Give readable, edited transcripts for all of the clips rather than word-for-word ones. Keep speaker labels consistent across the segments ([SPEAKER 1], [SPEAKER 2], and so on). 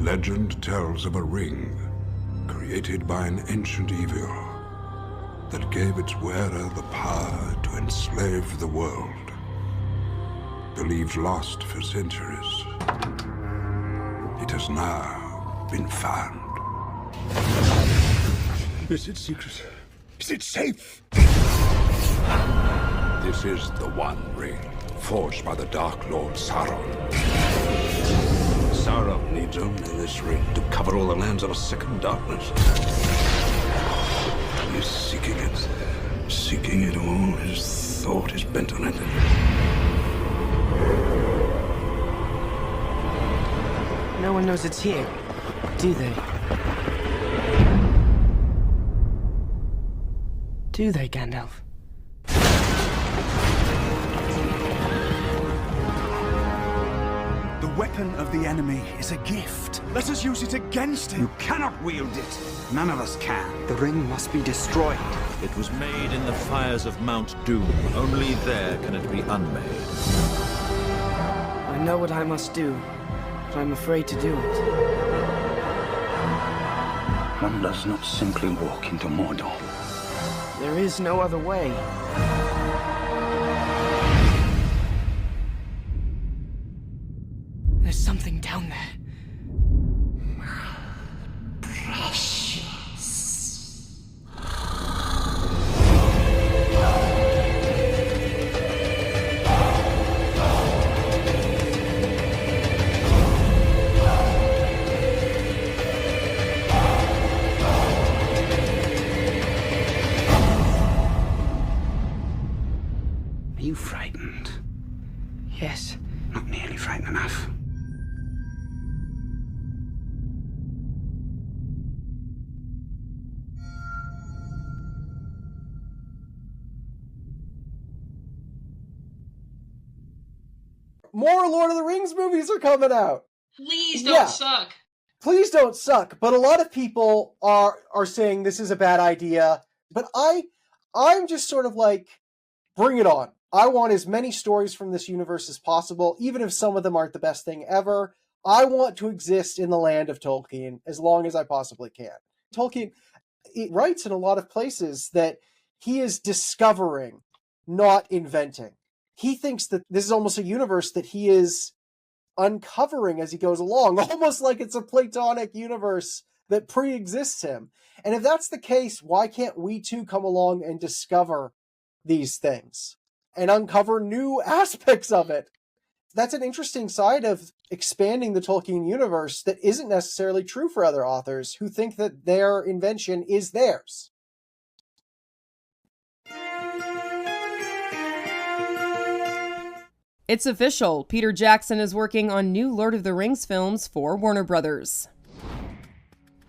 [SPEAKER 1] Legend tells of a ring created by an ancient evil that gave its wearer the power to enslave the world. Believed lost for centuries, it has now been found.
[SPEAKER 2] Is it secret? Is it safe?
[SPEAKER 1] This is the One Ring, forged by the Dark Lord Sauron. Sauron needs only this ring to cover all the lands of a second darkness. He is seeking it. Seeking it all. His thought is bent on it.
[SPEAKER 3] No one knows it's here, do they? Do they, Gandalf?
[SPEAKER 2] The weapon of the enemy is a gift. Let us use it against him.
[SPEAKER 4] You cannot wield it. None of us can.
[SPEAKER 3] The ring must be destroyed.
[SPEAKER 5] It was made in the fires of Mount Doom. Only there can it be unmade.
[SPEAKER 3] I know what I must do, but I'm afraid to do it.
[SPEAKER 4] One does not simply walk into Mordor.
[SPEAKER 3] There is no other way. There's something down there. Precious.
[SPEAKER 4] Are you frightened?
[SPEAKER 3] Yes.
[SPEAKER 4] Not nearly frightened enough.
[SPEAKER 6] More Lord of the Rings movies are coming out.
[SPEAKER 7] Please don't suck.
[SPEAKER 6] Please don't suck. But a lot of people are saying this is a bad idea. But I'm just sort of like, bring it on. I want as many stories from this universe as possible, even if some of them aren't the best thing ever. I want to exist in the land of Tolkien as long as I possibly can. Tolkien writes in a lot of places that he is discovering, not inventing. He thinks that this is almost a universe that he is uncovering as he goes along, almost like it's a Platonic universe that pre-exists him. And if that's the case, why can't we too come along and discover these things and uncover new aspects of it? That's an interesting side of expanding the Tolkien universe that isn't necessarily true for other authors who think that their invention is theirs.
[SPEAKER 8] It's official. Peter Jackson is working on new Lord of the Rings films for Warner Brothers.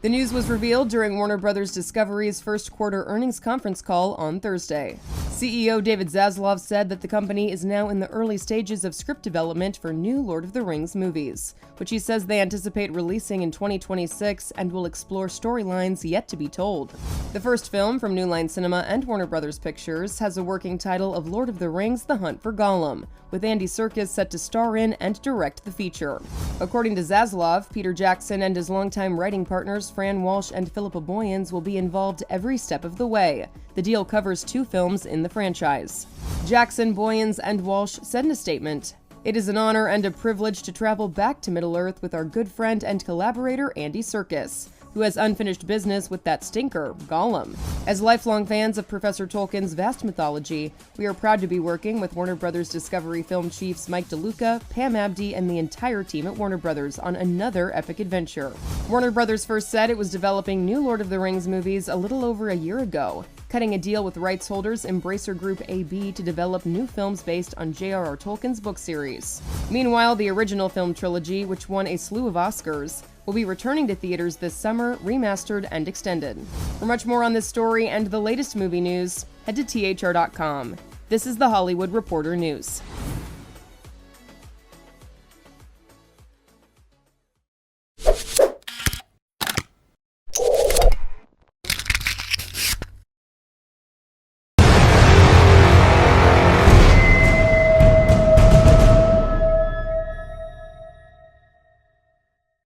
[SPEAKER 8] The news was revealed during Warner Brothers Discovery's first quarter earnings conference call on Thursday. CEO David Zaslav said that the company is now in the early stages of script development for new Lord of the Rings movies, which he says they anticipate releasing in 2026 and will explore storylines yet to be told. The first film from New Line Cinema and Warner Brothers Pictures has a working title of Lord of the Rings: The Hunt for Gollum, with Andy Serkis set to star in and direct the feature. According to Zaslav, Peter Jackson and his longtime writing partners Fran, Walsh, and Philippa Boyens will be involved every step of the way. The deal covers 2 films in the franchise. Jackson, Boyens, and Walsh said in a statement, "It is an honor and a privilege to travel back to Middle-earth with our good friend and collaborator Andy Serkis, who has unfinished business with that stinker, Gollum. As lifelong fans of Professor Tolkien's vast mythology, we are proud to be working with Warner Brothers Discovery film chiefs Mike DeLuca, Pam Abdy, and the entire team at Warner Brothers on another epic adventure." Warner Brothers first said it was developing new Lord of the Rings movies a little over a year ago, cutting a deal with rights holders Embracer Group AB to develop new films based on J.R.R. Tolkien's book series. Meanwhile, the original film trilogy, which won a slew of Oscars, will be returning to theaters this summer, remastered and extended. For much more on this story and the latest movie news, head to thr.com. This is the Hollywood Reporter News.